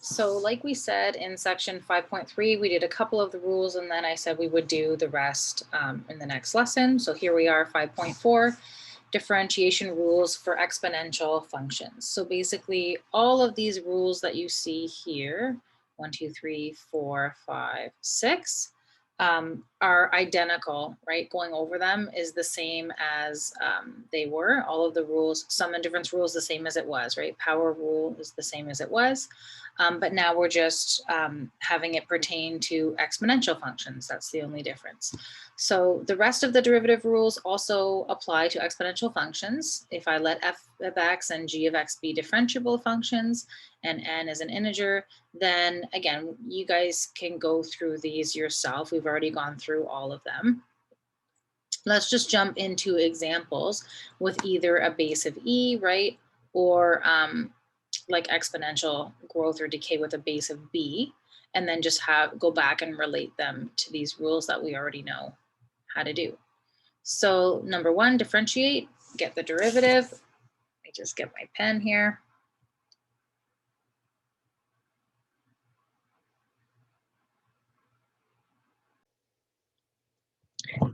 So like we said in section 5.3, we did a couple of the rules and then I said we would do the rest in the next lesson. So here we are, 5.4, differentiation rules for exponential functions. So basically all of these rules that you see here, 1, 2, 3, 4, 5, 6, are identical, right? Going over them is the same as they were. All of the rules, sum and difference rule is the same as it was, right? Power rule is the same as it was. But now we're just having it pertain to exponential functions. That's the only difference. So the rest of the derivative rules also apply to exponential functions. If I let f of x and g of x be differentiable functions and n is an integer, then again, you guys can go through these yourself. We've already gone through all of them. Let's just jump into examples with either a base of e, right? Or like exponential growth or decay with a base of b, and then just go back and relate them to these rules that we already know how to do. So number 1, differentiate, get the derivative. Let me just get my pen here.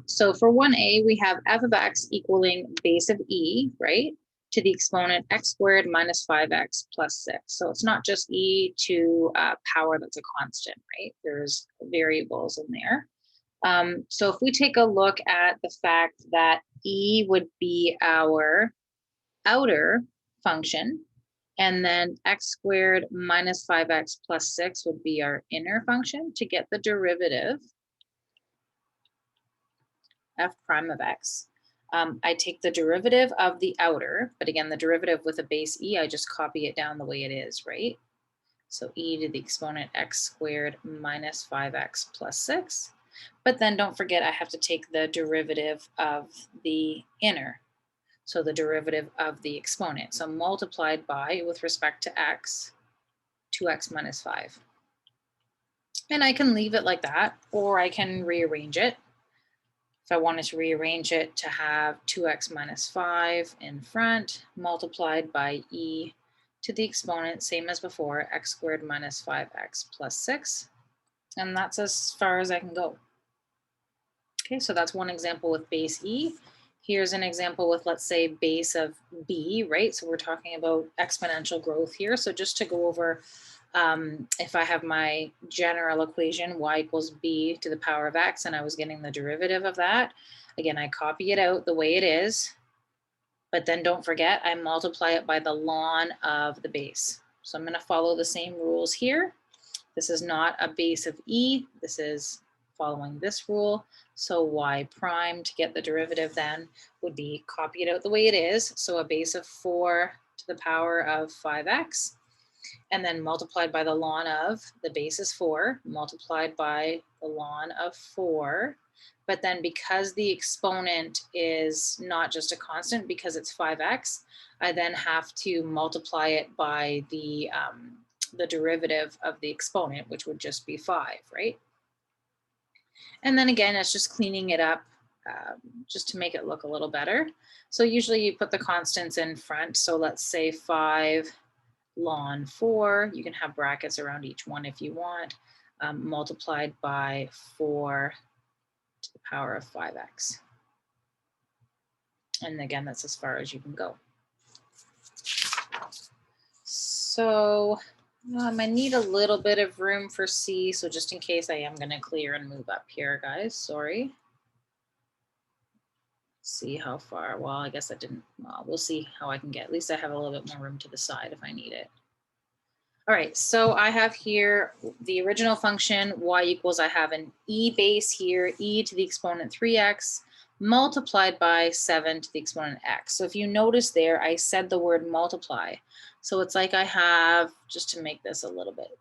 So for 1a, we have f of x equaling base of e, right, to the exponent x squared minus 5x plus 6. So it's not just e to power that's a constant, right? There's variables in there. So if we take a look at the fact that e would be our outer function, and then x squared minus 5x plus 6 would be our inner function, to get the derivative f prime of x. I take the derivative of the outer, but again, the derivative with a base e, I just copy it down the way it is, right? So e to the exponent x squared minus 5x plus 6. But then don't forget, I have to take the derivative of the inner. So the derivative of the exponent. So multiplied by, with respect to x, 2x minus 5. And I can leave it like that, or I can rearrange it. If I wanted to rearrange it to have 2x minus 5 in front, multiplied by e to the exponent, same as before, x squared minus 5x plus 6. And that's as far as I can go. Okay, so that's one example with base e. Here's an example with, let's say, base of b, right? So we're talking about exponential growth here. So just to go over, if I have my general equation, y equals b to the power of x, and I was getting the derivative of that, again, I copy it out the way it is, but then don't forget, I multiply it by the ln of the base. So I'm gonna follow the same rules here. This is not a base of e, this is following this rule. So y prime, to get the derivative then, would be copy it out the way it is. So a base of 4 to the power of 5x, and then multiplied by the ln of, the base is 4, multiplied by the ln of 4. But then because the exponent is not just a constant, because it's 5x, I then have to multiply it by the derivative of the exponent, which would just be 5, right? And then again, it's just cleaning it up just to make it look a little better. So usually you put the constants in front. So let's say 5 ln 4, you can have brackets around each one if you want, multiplied by 4 to the power of 5x. And again, that's as far as you can go. So I need a little bit of room for C, so just in case, I am going to clear and move up here, guys. Sorry. See how far. Well, I guess I didn't. Well, we'll see how I can get. At least I have a little bit more room to the side if I need it. All right, so I have here the original function, y equals, I have an e base here, e to the exponent 3x, multiplied by 7 to the exponent x. So if you notice there, I said the word multiply. So it's like I have, just to make this a little bit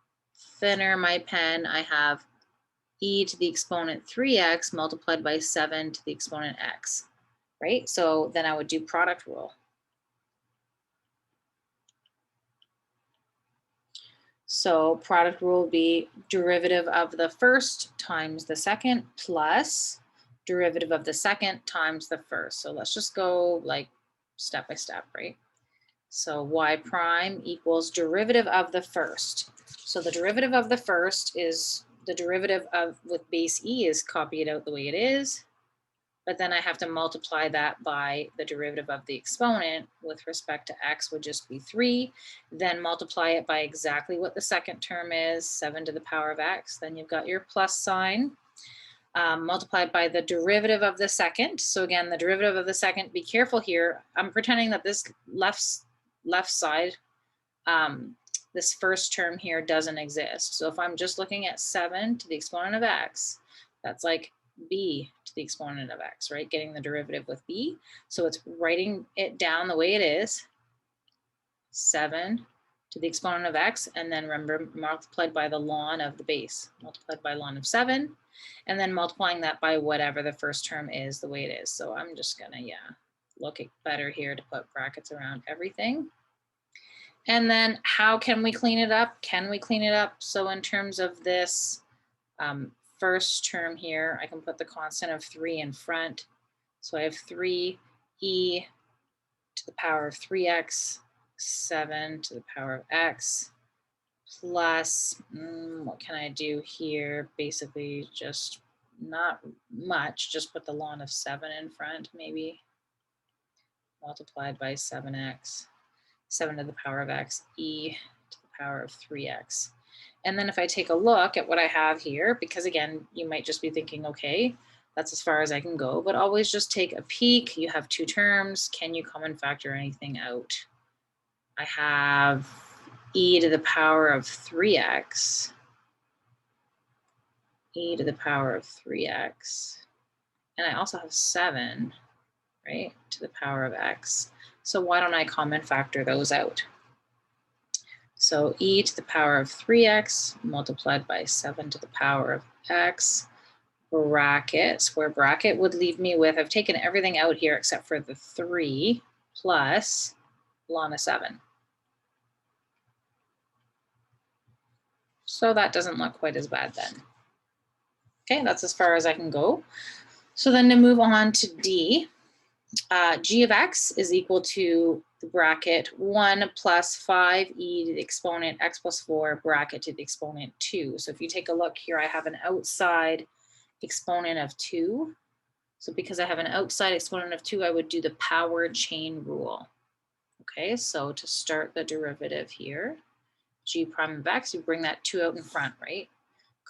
thinner, my pen, I have e to the exponent 3x multiplied by 7 to the exponent x, right? So then I would do product rule. So product rule will be derivative of the first times the second plus derivative of the second times the first. So let's just go like step by step, right? So y prime equals derivative of the first. So the derivative of the first is the derivative of with base e is copy it out the way it is. But then I have to multiply that by the derivative of the exponent with respect to x would just be 3. Then multiply it by exactly what the second term is, 7 to the power of x. Then you've got your plus sign. Multiplied by the derivative of the second. So again, the derivative of the second, be careful here. I'm pretending that this left side, this first term here doesn't exist. So if I'm just looking at 7 to the exponent of x, that's like b to the exponent of x, right? Getting the derivative with b. So it's writing it down the way it is, 7 to the exponent of x, and then remember multiplied by the ln of the base, multiplied by ln of 7, and then multiplying that by whatever the first term is the way it is. So I'm just gonna, look it better here to put brackets around everything. And then how can we clean it up? Can we clean it up? So in terms of this first term here, I can put the constant of 3 in front. So I have 3e to the power of 3x, 7 to the power of x, plus, what can I do here? Basically just not much, just put the ln of 7 in front, maybe, multiplied by 7x, 7 to the power of x, e to the power of 3x. And then if I take a look at what I have here, because again, you might just be thinking, okay, that's as far as I can go, but always just take a peek. You have two terms. Can you common factor anything out? I have e to the power of 3x, e to the power of 3x, and I also have 7, right, to the power of x. So why don't I common factor those out? So e to the power of 3x multiplied by 7 to the power of x, bracket, square bracket, would leave me with, I've taken everything out here except for the 3 plus ln of 7. So that doesn't look quite as bad then. Okay, that's as far as I can go. So then to move on to D, g of x is equal to the bracket 1 plus 5e to the exponent x plus 4 bracket to the exponent 2. So if you take a look here, I have an outside exponent of 2. So because I have an outside exponent of 2, I would do the power chain rule. Okay, so to start the derivative here, g prime of x, you bring that 2 out in front, right?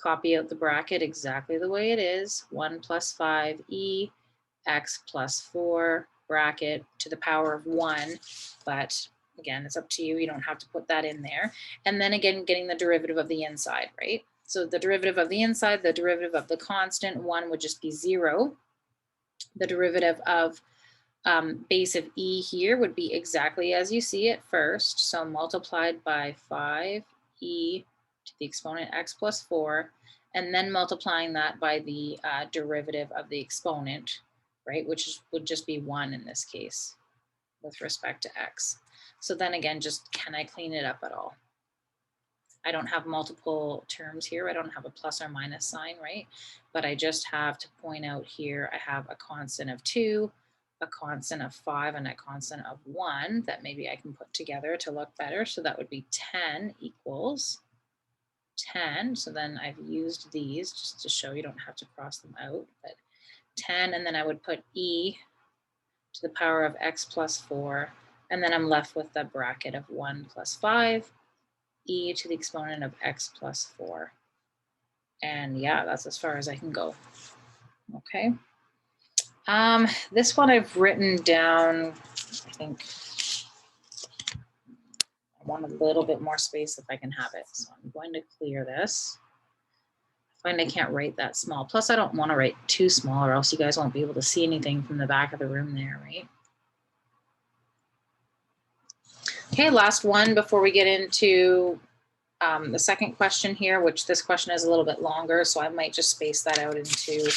Copy out the bracket exactly the way it is, 1 plus 5e x plus 4 bracket to the power of 1, but again, it's up to you. You don't have to put that in there. And then again, getting the derivative of the inside, right? So the derivative of the inside, the derivative of the constant, 1 would just be 0. The derivative of base of e here would be exactly as you see it first. So multiplied by 5e to the exponent x plus 4, and then multiplying that by the derivative of the exponent, right, which would just be 1 in this case with respect to x. So then again, just can I clean it up at all? I don't have multiple terms here. I don't have a plus or minus sign, right? But I just have to point out here, I have a constant of 2, a constant of 5, and a constant of 1 that maybe I can put together to look better. So that would be 10 equals 10. So then I've used these just to show you don't have to cross them out, but 10, and then I would put e to the power of x plus 4, and then I'm left with the bracket of 1 plus 5, e to the exponent of x plus 4. And yeah, that's as far as I can go. Okay. This one I've written down, I think I want a little bit more space if I can have it. So I'm going to clear this. I find I can't write that small. Plus I don't want to write too small or else you guys won't be able to see anything from the back of the room there, right? Okay, last one before we get into the second question here, which this question is a little bit longer, so I might just space that out into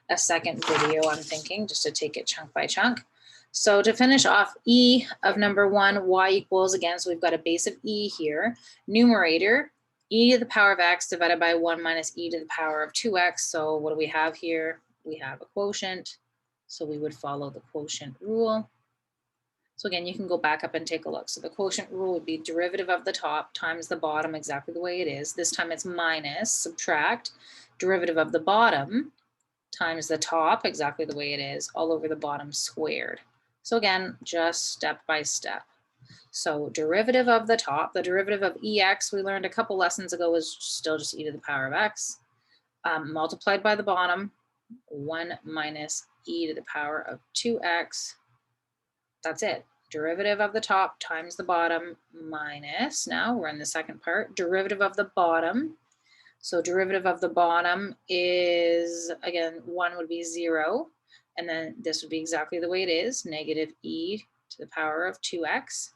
a second video, I'm thinking, just to take it chunk by chunk. So to finish off, e of number 1, y equals, again, so we've got a base of e here. Numerator, e to the power of x divided by 1 minus e to the power of 2x. So what do we have here? We have a quotient, so we would follow the quotient rule. So again, you can go back up and take a look. So the quotient rule would be derivative of the top times the bottom exactly the way it is. This time it's minus, subtract, derivative of the bottom times the top exactly the way it is, all over the bottom squared. So again, just step by step. So derivative of the top, the derivative of EX we learned a couple lessons ago is still just e to the power of x, multiplied by the bottom, 1 minus e to the power of 2x. That's it. Derivative of the top times the bottom minus, now we're in the second part, derivative of the bottom. So derivative of the bottom is, again, 1 would be 0. And then this would be exactly the way it is, negative e to the power of 2x.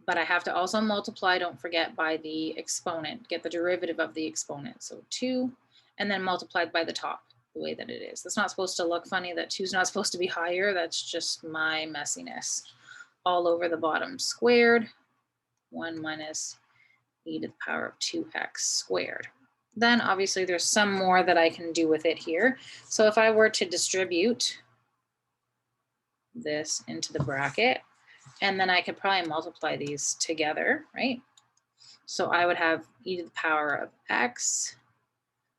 But I have to also multiply, don't forget, by the exponent, get the derivative of the exponent. So 2, and then multiplied by the top, the way that it is. That's not supposed to look funny, that 2 is not supposed to be higher. That's just my messiness. All over the bottom squared, 1 minus e to the power of 2x squared. Then obviously there's some more that I can do with it here. So if I were to distribute this into the bracket, and then I could probably multiply these together, right? So I would have e to the power of x.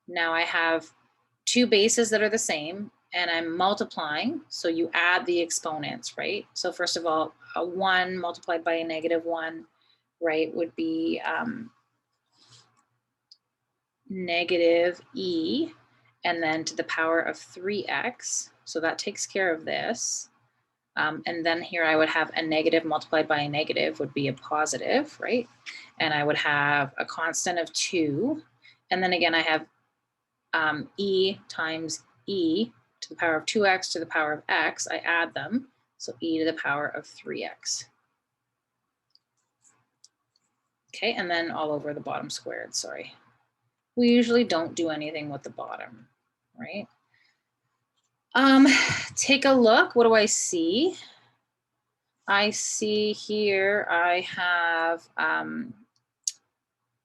Now I have two bases that are the same, and I'm multiplying. So you add the exponents, right? So first of all, a 1 multiplied by a negative 1, right, would be negative e, and then to the power of 3x. So that takes care of this. And then here I would have a negative multiplied by a negative would be a positive, right? And I would have a constant of 2. And then again, I have e times e to the power of 2x to the power of x. I add them. So e to the power of 3x. Okay, and then all over the bottom squared, sorry. We usually don't do anything with the bottom, right? Take a look. What do I see? I see here I have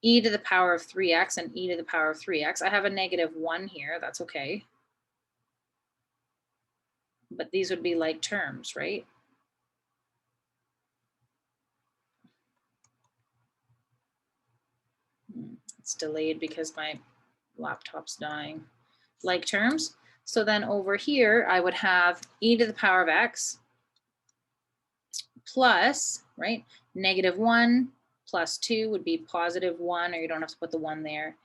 e to the power of 3x and e to the power of 3x. I have a negative 1 here. That's okay. But these would be like terms, right? It's delayed because my laptop's dying. Like terms. So then over here, I would have e to the power of x plus, right, negative 1 plus 2 would be positive 1, or you don't have to put the 1 there,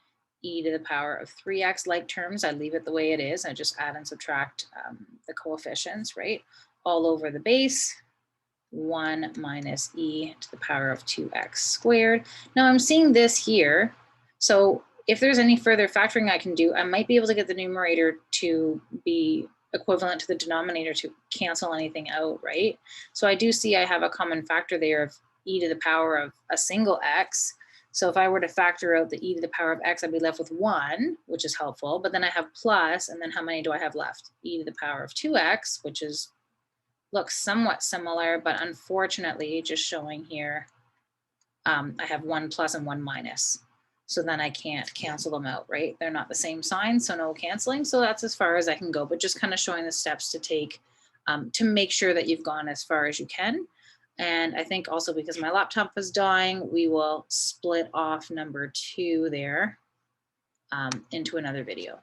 e to the power of 3x. Like terms, I leave it the way it is. I just add and subtract the coefficients, right, all over the base. 1 minus e to the power of 2x squared. Now I'm seeing this here. So if there's any further factoring I can do, I might be able to get the numerator to be equivalent to the denominator to cancel anything out, right? So I do see I have a common factor there of e to the power of a single x. So if I were to factor out the e to the power of x, I'd be left with 1, which is helpful. But then I have plus, and then how many do I have left? E to the power of 2x, which is looks somewhat similar, but unfortunately, just showing here, I have 1 plus and 1 minus. So then I can't cancel them out, right? They're not the same sign, so no canceling. So that's as far as I can go, but just kind of showing the steps to take to make sure that you've gone as far as you can. And I think also because my laptop is dying, we will split off number 2 there into another video.